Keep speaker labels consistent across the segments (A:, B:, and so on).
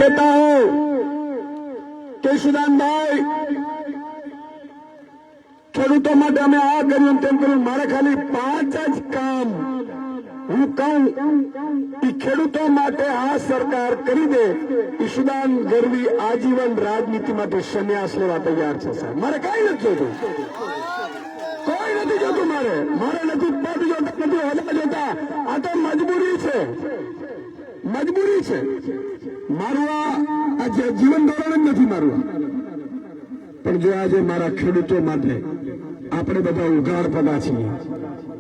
A: कहता हूं कि सुदानभाई ખેડૂતો માટે અમે આ કર્યું તેમ કર્યું, મારે ખાલી 5 જ કામ હું કહું એ ખેડૂતો માટે આ સરકાર કરી દે, ઈશુદાન ગઢવી આજીવન રાજનીતિમાંથી સંન્યાસ લેવા તૈયાર છે સાહેબ. મારે કઈ નથી જોતું, કોઈ નથી જોતું, મારે નથી પદ જોતા, નથી હોદ્દા જોતા. આ તો મજબૂરી છે, મજબૂરી છે. મારું આ જીવન ધોરણ જ નથી મારું. પણ જો આજે મારા ખેડૂતો માટે આપણે બધા ઉઘાડપડા છીએ,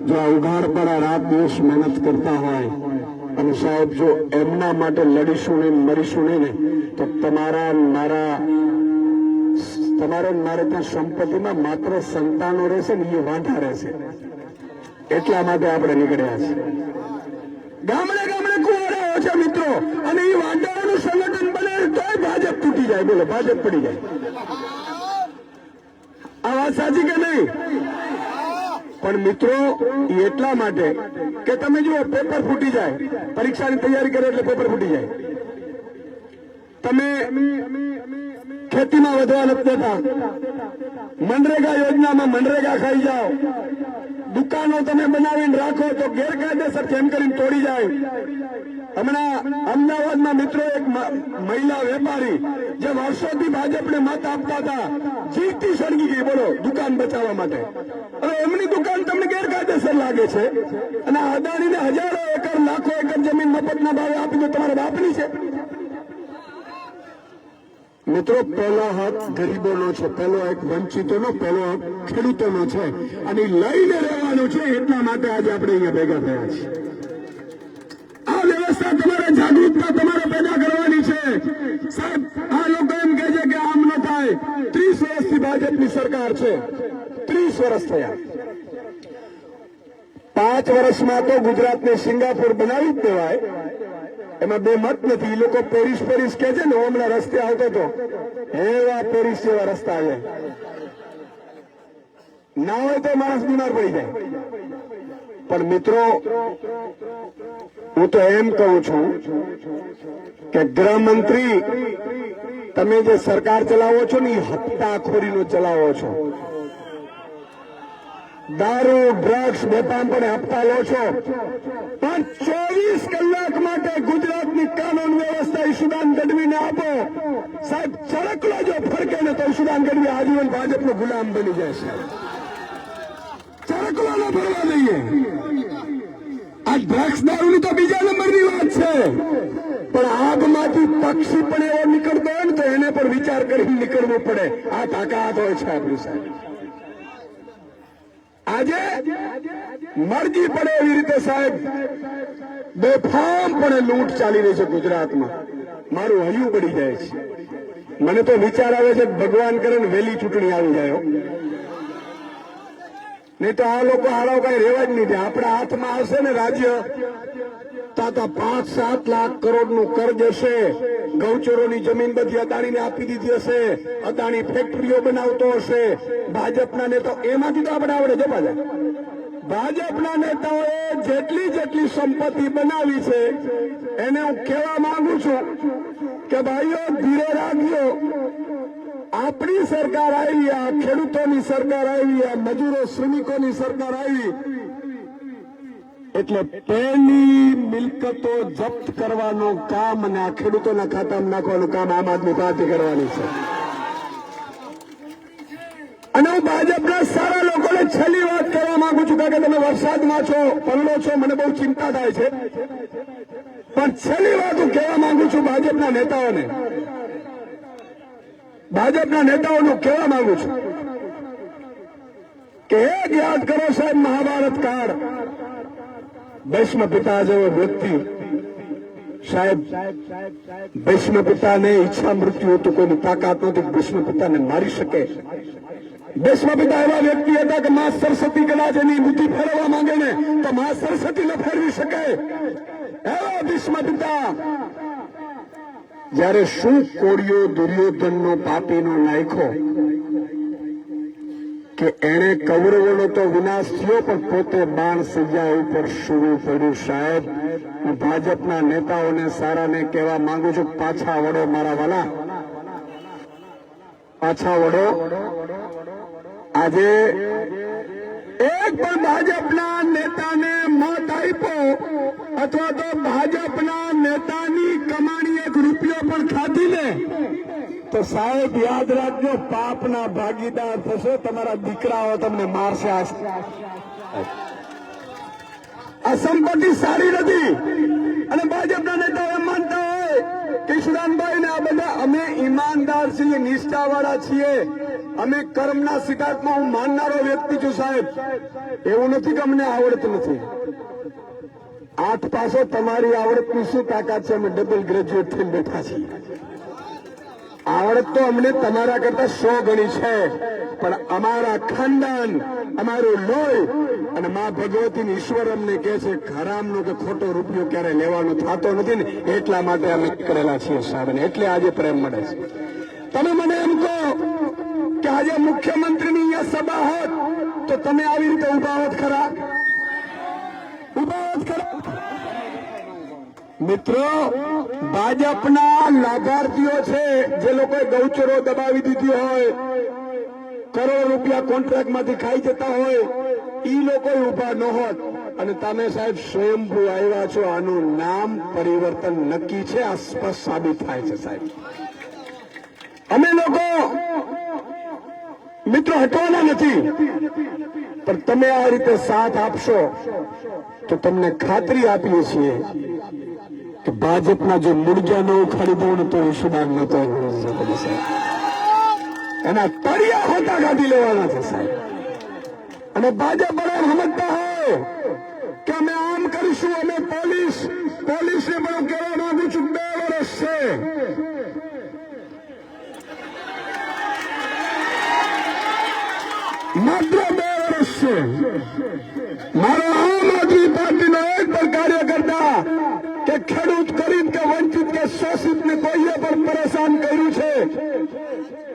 A: જો આ ઉઘાડપડા રાત દિવસ મહેનત કરતા હોય અને સાહેબ જો એમના માટે લડીશું ને મરીશું નહીં ને તો તમારે મારે ત્યાં સંપત્તિમાં માત્ર સંતાનો રહેશે ને એ વાંઢા રહેશે. એટલા માટે આપણે નીકળ્યા છે. ગામડે ગામડે કુંવરાઓ છે મિત્રો, અને એ વાંઢાઓનું સંગઠન બને તોય ભાજપ તૂટી જાય. બોલો, ભાજપ પડી જાય. આ વાત સાચી કે નહીં? પણ મિત્રો એટલા માટે કે તમે જુઓ, પેપર ફૂટી જાય, પરીક્ષાની તૈયારી કરો એટલે પેપર ફૂટી જાય. તમે ખેતીમાં વધવા નથી દેતા, મનરેગા યોજનામાં મનરેગા ખાઈ જાઓ, દુકાનો તમે બનાવીને રાખો તો ગેરકાયદેસર કેમ કરીને તોડી જાય. હમણાં અમદાવાદમાં મિત્રો એક મહિલા વેપારી જે વર્ષોથી ભાજપને મત આપતા હતા, જીવતી સળગી ગઈ. બોલો, દુકાન બચાવવા માટે. હવે એમની દુકાન તમને ગેરકાયદેસર લાગે છે અને અદાણીને હજારો એકર લાખો એકર જમીન મફતના ભાવે આપી દો, તમારા બાપની છે. મિત્રો, પહેલો હક ગરીબોનો છે, પહેલો હક વંચિતોનો, પહેલો હક ખેડૂતોનો છે અને લઈને રહેવાનો છે. એટલા માટે આજે આપણે અહીંયા ભેગા થયા છીએ. આ વ્યવસ્થા તમારે જાગૃતતા તમારે પેદા કરવાની છે સાહેબ. આ લોકો એમ કહે છે કે આમ ન થાય. 30 વર્ષથી ભાજપની સરકાર છે, 30 વર્ષ થયા. 5 વર્ષમાં તો ગુજરાતને સિંગાપુર બનાવી જ દેવાય, એમાં બે મત નથી. એ લોકો પેરિસ કે છે ને, હું હમણાં રસ્તે આવતો હતો, એવા પેરિસ જેવા રસ્તા છે. ના હોય તો માણસ બીમાર પડી જાય. પણ મિત્રો, હું તો એમ કહું છું કે ગૃહમંત્રી, તમે જે સરકાર ચલાવો છો ને એ હપ્તાખોરીનો ચલાવો છો. દારૂ, ડ્રગ્સ, બેફામ પણ હપ્તા લો છો. પણ 24 કલાક માટે ગુજરાતની કાનૂન વ્યવસ્થા ઈશુદાન ગઢવીને આપો સાહેબ. ચળકલો જો ફરકે ને તો ઈશુદાન ગઢવી આજીવન ભાજપનો ગુલામ બની જશે. ચળકલો ન ફરવા દઈએ. આ ડ્રગ્સ દારૂની તો બીજા નંબરની વાત છે, પણ આગમાંથી પક્ષી પણ એવો નીકળતો હોય ને તો એને પણ વિચાર કરીને નીકળવું પડે. આ તાકાત હોય છે આપણી સાહેબ. આજે મરજી પડે એવી રીતે સાહેબ બેફામપણે લૂંટ ચાલી રહી છે ગુજરાતમાં. મારું હૈયું પડી જાય છે. મને તો વિચાર આવે છે ભગવાન કરે ને વહેલી ચૂંટણી આવી જાય, નહીં તો આ લોકો હાલો કઈ રેવા જ નહીં. આપણા હાથમાં આવશે ને રાજ્ય, તાતા 5-7 લાખ કરોડનું કર્જ હશે. ગૌચરોની જમીન બધી અદાણીને આપી દીધી હશે. અદાણી ફેક્ટરીઓ બનાવતો હશે. ભાજપના નેતાઓ, એમાંથી તો આપણે આવડે છે પાછા. ભાજપના નેતાઓએ જેટલી સંપત્તિ બનાવી છે એને હું કહેવા માંગુ છું કે ભાઈઓ ધીરે રાખજો. આપણી સરકાર આવી, આ ખેડૂતોની સરકાર આવી, આ મજૂરો શ્રમિકોની સરકાર આવી એટલે પેની મિલકતો જપ્ત કરવાનું કામ અને આ ખેડૂતોના ખાતામાં નાખવાનું કામ આમ આદમી પાર્ટી કરવાની છે. અને હું ભાજપના સારા લોકોને છેલ્લી વાત કરવા માંગુ છું, કારણ કે તમે વરસાદમાં છો, પલળો છો, મને બહુ ચિંતા થાય છે. પણ છેલ્લી વાત હું કહેવા માંગુ છું ભાજપના નેતાઓનું કહેવા માંગુ છું કે એક યાદ કરો સાહેબ, મહાભારત કાળ ભીષ્મ પિતા જેવો વ્યક્તિ સાહેબ, ભીષ્મ પિતાને ઈચ્છા મૃત્યુ હતું, કોઈની તાકાત નહોતી ભીષ્મ પિતાને મારી શકે. ભીષ્મ પિતા એવા વ્યક્તિ હતા કે મા સરસ્વતી કદાચ એની બુદ્ધિ ફેરવવા માંગે ને તો મા સરસ્વતી ન ફેરવી શકે. એવા ભીષ્મ પિતા જયારે શું કોળિયો દુર્યોધનનો પાપીનો નાખ્યો કે એને કૌરવોનો તો વિનાશ થયો, પણ પોતે બાણ સજા ઉપર સુવું પડ્યું સાહેબ. હું ભાજપના નેતાઓને સારાને કહેવા માંગુ છું, પાછા વળો મારા વાલા, પાછા વળો. આજે એક પણ ભાજપના નેતાને મત આપ્યો અથવા તો ભાજપના નેતાની કમાણી 1 રૂપિયો પણ ખાધી ને તો સાહેબ યાદ રાખજો, પાપના ભાગીદાર થશો. તમારા દીકરાઓ તમને મારશે. આ સંપત્તિ સારી નથી. અને ભાજપના નેતાઓ એમ માનતા હોય કે ઈશુદાનભાઈ ને આ બધા અમે ઈમાનદાર છીએ, નિષ્ઠાવાળા છીએ, અમે કર્મના સિદ્ધાંતમાં હું માનનારો વ્યક્તિ છું. સાહેબ એવું નથી કે અમને આવડતું નથી. 8 પાસો તમારી આવડતની શું તાકાત છે? અમે ડબલ ગ્રેજ્યુએટ થઈને બેઠા છીએ. આવડત તો અમને તમારા કરતા 100 ગણી છે, પણ અમારા ખાનદાન, અમારું લોહી અને મા ભગવતી ઈશ્વર અમને કહે છે હરામનો કે ખોટો રૂપિયો ક્યારે લેવાનો થતો નથી ને એટલા માટે અમે કરેલા છીએ સાહેબ. એટલે આજે પ્રેમ મળે છે. તમે મને એમ કહો કે આજે મુખ્યમંત્રીની અહીંયા સભા હોત તો તમે આવી રીતે ઉભા હોત ખરા? ઉભા હોત ખરા? મિત્રો, ભાજપના લાભાર્થીઓ છે જે લોકોએ ગૌચરો દબાવી દીધી હોય, કરોડ રૂપિયા કોન્ટ્રાક્ટમાંથી ખાઈ જતા હોય, એ લોકો ઉભા ન હોત. અને તમે સાહેબ સ્વયંભૂ આવ્યા છો. આનું નામ પરિવર્તન નક્કી છે. આ સ્પષ્ટ સાબિત થાય છે સાહેબ. અમે લોકો મિત્રો હટવાના નથી, પણ તમે આ રીતે સાથ આપશો તો તમને ખાતરી આપીએ છીએ કે ભાજપના જો મુર્જા ન ઉખાડી દઉં ને તો ઈશુદાન નતો એના તળિયા હોતા કાઢી લેવાના છે સાહેબ. અને ભાજપ પણ સમજતા હોય કે અમે આમ કરીશું, અમે પોલીસને પણ કહેવા માંગુ છું 2 વર્ષ છે. માત્ર 2 વર્ષ છે. મારો આમ આદમી પાર્ટીનો એક પણ કાર્યકર્તા કે ખેડૂત, ગરીબ કે વંચિત કે શોષિતને કોઈએ પણ પરેશાન કર્યું છે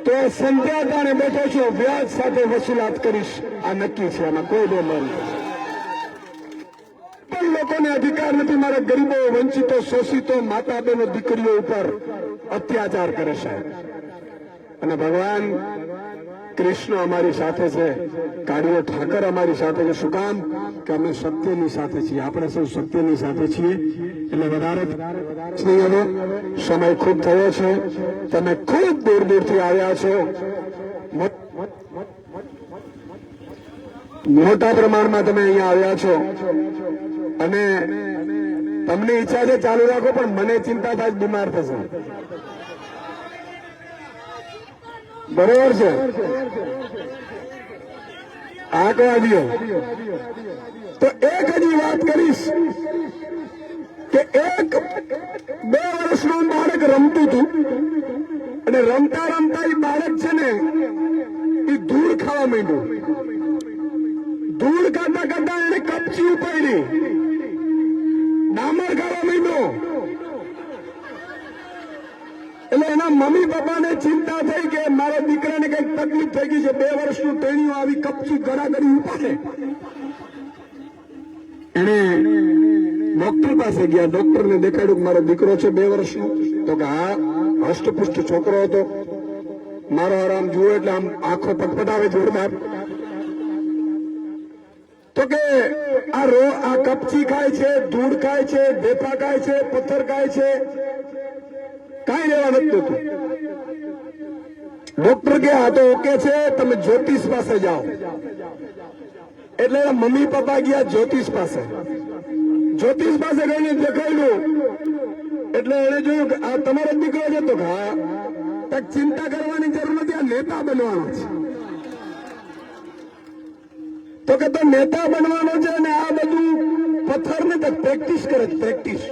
A: તો સંધ્યા ટાણે બેઠો છું, વ્યાજ સાથે વસૂલાત કરીશ. આ નક્કી છે. આમાં કોઈ બે મન પણ લોકોને અધિકાર નથી. મારા ગરીબો, વંચિતો, શોષિતો, માતા બહેનો, દીકરીઓ ઉપર અત્યાચાર કરે સાહેબ. અને ભગવાન કૃષ્ણ અમારી સાથે છે, કાળીઓ ઠાકર અમારી સાથે છે. શું કામ? કે અમે સત્યની સાથે છીએ. આપણે સૌ સત્યની સાથે છીએ. એટલે વધારે હવે સમય ખૂબ થયો છે. તમે ખૂબ દૂર દૂરથી આવ્યા છો, મોટા પ્રમાણમાં તમે અહીંયા આવ્યા છો અને તમને ઈચ્છા છે ચાલુ રાખો, પણ મને ચિંતા થાય બીમાર થશે. બરોબર છે? આંકવા દો. તો એક હજી વાત કરીશ કે 2 વર્ષનું બાળક રમતું હતું અને રમતા રમતા એ બાળક છે ને એ ધૂળ ખાવા માંડ્યું. ધૂળ ખાતા ખાતા એને કપચી ઉપાડી, ડામર ખાવા માંડ્યો. એટલે એના મમ્મી પપ્પાને ચિંતા થઈ કે મારા દીકરાને કઈક તકલીફ થઈ ગઈ છે. 2 વર્ષનું ટેણીઓ આવી કપચી ગળાગળી ઉપાડે. એને ડોક્ટર પાસે ગયા. ડોક્ટરને દેખાડ્યું કે મારો દીકરો છે 2 વર્ષનો. તો કે હા, હષ્ટપુષ્ટ છોકરો હતો, મારો આરામ જુઓ એટલે આમ આંખો પટપટાવે જોરદાર. તો કે આ કપચી ખાય છે, ધૂળ ખાય છે, ભેફા ખાય છે, પથ્થર ખાય છે, કાંઈ લેવા નથી થતું. ડોક્ટર કે હા તો ઓકે છે, તમે જ્યોતિષ પાસે જાઓ. એટલે મમ્મી પપ્પા ગયા જ્યોતિષ પાસે. જ્યોતિષ પાસે ગઈને દેખાડ્યું એટલે એને જોયું કે આ તમારો દીકરો છે. તો હા, તક ચિંતા કરવાની જરૂર નથી, આ નેતા બનવાનો છે. તો કે તો નેતા બનવાનો છે અને આ બધું પથ્થર ને તક પ્રેક્ટિસ કરે છે, પ્રેક્ટિસ.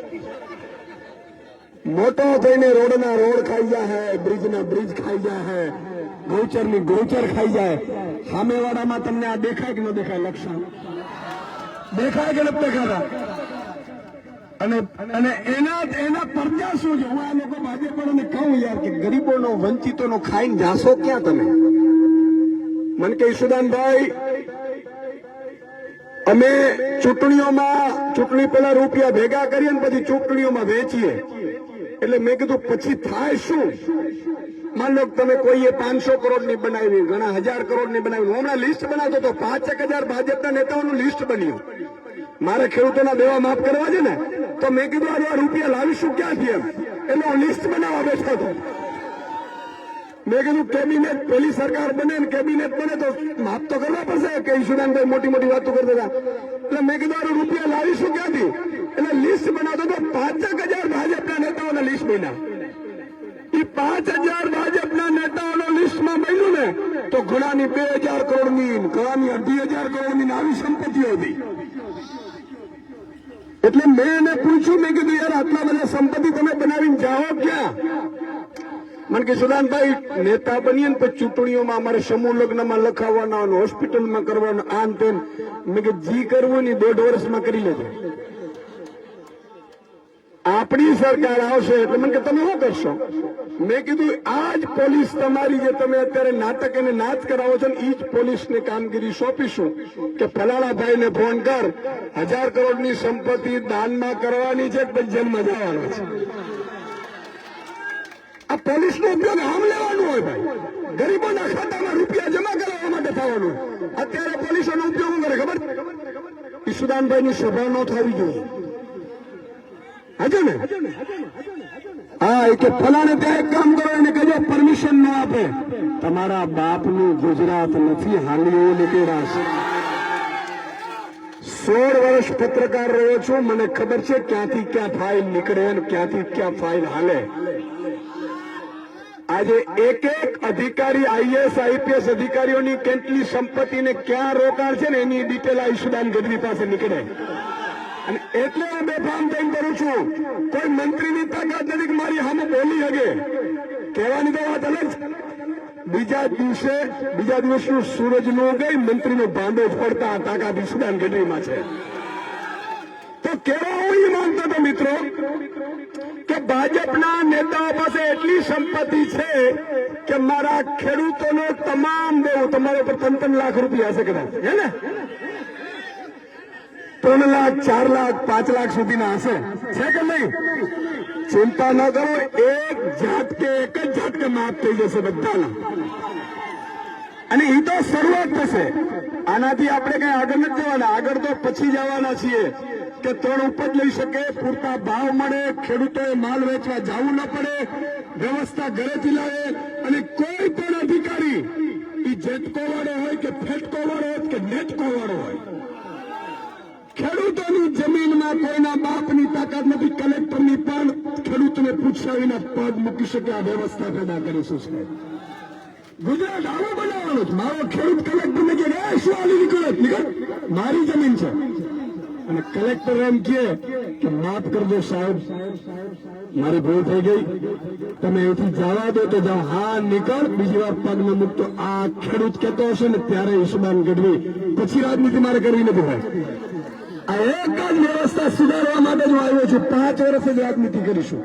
A: મોટો થઈને રોડના રોડ ખાઈ જાય, બ્રિજના બ્રિજ ખાઈ જાય, ગૌચરની ગૌચર ખાઈ જાય. સામેવાળામાં તમને આ દેખાય કે ન દેખાય? લક્ષણ દેખાય કે નથી દેખાતા? અને એના પડદા શું છે? હું આ લોકો ભાજપવાળાને કહું યાર કે ગરીબોનો, વંચિતોનો ખાઈને જાશો ક્યાં તમે? મને કે ઈશુદાનભાઈ અમે ચૂંટણી પહેલા રૂપિયા ભેગા કરીએ ને પછી ચૂંટણીઓમાં વેચીએ. એટલે મેં કીધું પછી થાય શું? માન લો તમે કોઈએ 500 કરોડની બનાવી, ઘણા 1000 કરોડની બનાવી. હું હમણાં લિસ્ટ બનાવતો હતો, 5,000 ભાજપના નેતાઓનું લિસ્ટ બન્યું. મારે ખેડૂતોના દેવા માફ કરવા છે ને, તો મેં કીધું આ રૂપિયા લાવીશું ક્યાંથી એમ. એટલે હું લિસ્ટ બનાવવા બેઠો હતો. મેં કીધું કેબિનેટ પેલી સરકાર બને ને કેબિનેટ બને તો માફ તો કરવા પડશે કે ઈશુદાનભાઈ મોટી મોટી વાતો કરતા હતા. એટલે મેં કીધું આ રૂપિયા લાવીશું ક્યાંથી? એટલે લિસ્ટ બનાવતો તો 5,000 ભાજપના નેતાઓના લિસ્ટ બન્યા. એ 5,000 ભાજપના નેતાઓના લિસ્ટમાં બન્યું ને તો ઘણાની 2,000 કરોડની, ઘણાની 2,500 કરોડની આવી સંપત્તિઓ હતી. એટલે મેં એને પૂછ્યું, મેં કીધું યાર આટલા બધા સંપત્તિ તમે બનાવીને જાઓ ક્યાં? મને કે સુદાનભાઈ નેતા બનીએ ને પછી ચૂંટણીઓમાં અમારે સમૂહ લગ્નમાં લખાવવાના, હોસ્પિટલમાં કરવાના, આમ તેમ. મેં કે જી કરવું ને 1.5 વર્ષમાં કરી લેજો. આપણી સરકાર આવશે એટલે મને કે તમે શું કરશો? મેં કીધું આ જ પોલીસ તમારી જે તમે અત્યારે નાટક અને નાચ કરાવો છો ને એ જ પોલીસને કામગીરી સોંપીશું કે ફલાણા ભાઈને ફોન કર, 1000 કરોડની સંપત્તિ દાનમાં કરવાની છે પછી જેલમાં જવાનો છે. આ પોલીસનો ઉપયોગ આમ લેવાનું હોય ભાઈ, ગરીબોના ખાતામાં રૂપિયા જમા કરાવવા માટે થવાનું. અત્યારે પોલીસોનો ઉપયોગ શું કરે ખબર? ઈશુદાનભાઈની સભા ન થવી જોઈએ. હાજર ને? હા, એ કે ફલાણે ત્યાં એક કામ કરો એને કહેજો પરમિશન ન આપે. તમારા બાપનું ગુજરાત નથી હાલી નીકળ્યા છે. 16 વર્ષ પત્રકાર રહ્યો છું, મને ખબર છે ક્યાંથી ક્યાં ફાઇલ નીકળે અને ક્યાંથી ક્યાં ફાઇલ હાલે. આજે એક અધિકારી, IAS IPS અધિકારીઓની કેટલી સંપત્તિને ક્યાં રોકાણ છે ને એની ડિટેલ આ ઈશુદાન ગઢવી પાસે નીકળે. અને એટલે હું બેફામ થઈને કરું છું. કોઈ મંત્રીની તાકાત નથી કે મારી સામે બોલી શકે. કહેવાની તો વાત અલગ છે. બીજા દિવસનું સૂરજ નો ગઈ મંત્રીનો ભાંડો જ પડતા તાકાત ઈશુદાન ગઢવીમાં છે. તો કેવા હું એ માનતો હતો મિત્રો કે ભાજપના નેતાઓ પાસે એટલી સંપત્તિ છે કે મારા ખેડૂતોનો તમામ દેવું તમારા ઉપર 3 લાખ રૂપિયા હશે કદાચ, હે ને? 3 લાખ, 4 લાખ, 5 લાખ સુધીના હશે, છે કે નહીં? ચિંતા ન કરો, એક જ ઝાટકે માફ થઈ જશે બધાના. અને એ તો શરૂઆત થશે. આનાથી આપણે કઈ આગળ નથી જવાના. આગળ તો પછી જવાના છીએ કે 3 ઉપજ લઈ શકે, પૂરતા ભાવ મળે, ખેડૂતોએ માલ વેચવા જવું ન પડે, વ્યવસ્થા ઘરેથી લાવે. અને કોઈ પણ અધિકારી એ જેટકો વાળો હોય કે ફેટકો વાળો હોય કે નેટકો વાળો હોય, ખેડૂતોની જમીનમાં કોઈના બાપની તાકાત નથી. કલેક્ટરની પણ ખેડૂતને પૂછ્યા વિના પગ મૂકી શકે આ વ્યવસ્થા પેદા કરીશું. ગુજરાત આવો બનાવવાનું છે. મારો ખેડૂત કલેક્ટરને કે શું આલી નીકળે, મારી જમીન છે. અને કલેક્ટર એમ કે માફ કરજો સાહેબ, મારી ભૂલ થઈ ગઈ, તમે અહીંથી જવા દો તો જાઓ. હા નીકળ, બીજી વાર પગ ન મૂકતો. આ ખેડૂત કહેતો હશે ને ત્યારે ઈશુદાન ગઢવી પછી રાજનીતિ મારે કરવી નથી ભાઈ. આ એક જ વ્યવસ્થા સુધારવા માટે જ આવ્યો છું. 5 વર્ષ જ રાજનીતિ કરીશું.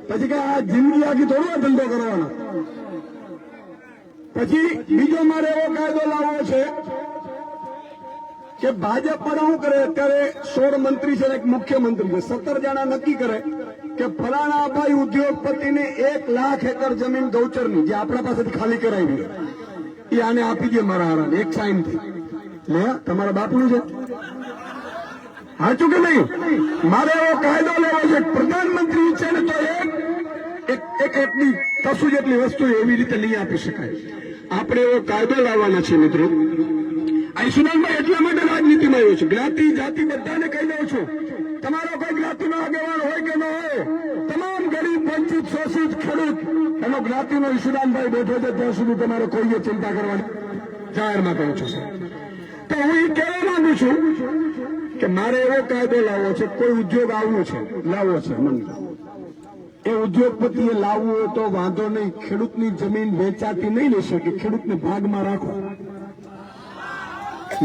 A: પછી કે આ જિંદગી આખી થોડો ધંધો કરવાનો. પછી બીજો મારે એવો કાયદો લાવવો છે કે ભાજપ પણ શું કરે, અત્યારે 16 મંત્રી છે, એક મુખ્યમંત્રી છે. 17 જણા નક્કી કરે કે ફલાણા ભાઈ ઉદ્યોગપતિને 1 લાખ એકર જમીન ગૌચરની જે આપણા પાસેથી ખાલી કરાવી એ આને આપી દે મારા હારાને એક સાઈન થી. લે તમારા બાપનું છે, સાચું કે નહીં? મારે એવો કાયદો લેવો છે. પ્રધાનમંત્રી છે ને તો એક એટલી કશું જેટલી વસ્તુ એવી રીતે નહીં આપી શકાય. આપણે એવો કાયદો લાવવાના છે મિત્રો. ઈશુદાનભાઈ એટલા માટે રાજનીતિમાં આવ્યો છું. જ્ઞાતિ જાતિ બધાને કહી દઉં છું, તમારો કોઈ જ્ઞાતિનો આગેવાન હોય કે ન હોય, તમામ ગરીબ વંચિત શોષિત ખેડૂત એનો જ્ઞાતિનો ઈશુદાનભાઈ બેઠો છે ત્યાં સુધી તમારે કોઈએ ચિંતા કરવાની જાહેરમાં કહું છું. તો હું એ કહેવા માંગુ છું કે મારે એવો કાયદો લાવવો છે. કોઈ ઉદ્યોગ આવવું છે, લાવવો છે મને, એ ઉદ્યોગપતિએ લાવવું હોય તો વાંધો નહીં. ખેડૂતની જમીન વેચાતી નહીં લઈ શકે, ખેડૂતને ભાગમાં રાખો.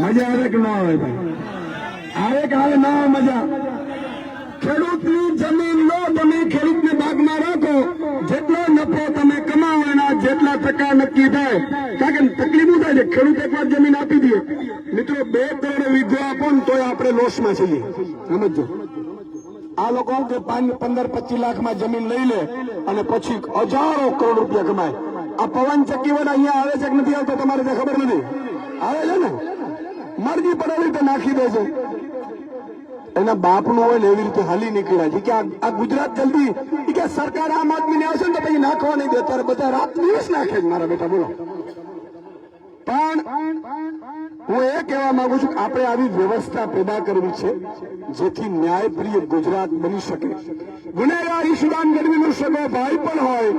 A: મજા આવે કે ના આવે ભાઈ? આવે કે આવે ના આવે મજા? ખેડૂતની જમીન લો તમે, ખેડૂતને ભાગમાં રાખો. જેટલો નફો તમે કમાવો એના જેટલા ટકા નક્કી થાય. કારણ કે તકલીફ થાય છે. ખેડૂત એકવાર જમીન આપી દે મિત્રો, 2 કરોડ વીઘો આપો ને તોય આપણે લોસમાં છીએ. સમજો, આ લોકો કે 15-25 લાખમાં જમીન લઈ લે અને પછી હજારો કરોડ રૂપિયા કમાય. આ પવન ચક્કીવાળા અહીંયા આવે છે કે નથી આવતો તમારે ત્યાં ખબર નથી. આવે છે ને, મરજી પડેલી તો નાખી દે છે. એના બાપનું હોય ને એવી રીતે હાલી નીકળ્યા છે કે આ ગુજરાત જલ્દી કે સરકાર આમ આદમીને આવશે ને તો પછી નાખવા નહીં દે. અત્યારે બધા રાત દિવસ નાખે છે મારા બેટા. બોલો, પણ હું એ કહેવા માંગુ છું કે આપણે આવી વ્યવસ્થા પેદા કરવી છે જેથી ન્યાયપ્રિય ગુજરાત બની શકે. ગુનેગાર ઈશુદાન ગઢવીનો સગો ભાઈ પણ હોય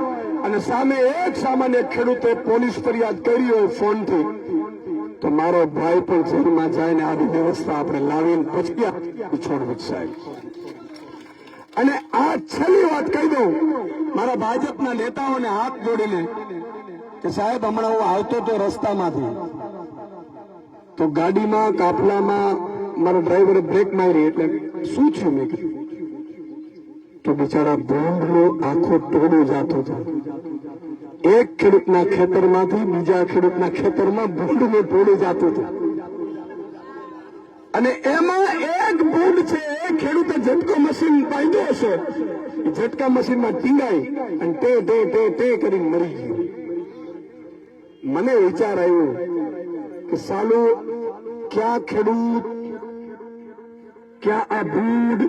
A: અને સામે એક સામાન્ય ખેડૂતે પોલીસ ફરિયાદ કરી હોય ફોનથી, તો મારો ભાઈ પણ જેલમાં જાય ને આવી વ્યવસ્થા આપણે લાવીને પછી છોડવી સાહેબ. અને આ છેલ્લી વાત કહી દઉં મારા ભાજપના નેતાઓને હાથ જોડીને કે સાહેબ હમણાં હું આવતો તો રસ્તામાંથી, તો ગાડીમાં કાફલામાં મારા ડ્રાઈવરે બ્રેક મારી એટલે શું થયું મેં કીધું, તો બિચારા ભૂંડનો આખો ટોળો જાતો હતો. એક ખેડૂતના ખેતરમાંથી બીજા ખેડૂતના ખેતરમાં ભૂંડનું ટોળું જાતું હતું. અને એમાં એક ભૂંડ છે એ ખેડૂતે ઝટકો મશીન બાંધ્યો હશે, ઝટકા મશીનમાં ટીંગાઈ અને તે કરીને મરી ગયું. મને વિચાર આવ્યો કે સાલું ક્યાં ખેડૂત, ક્યાં આ ભૂંડ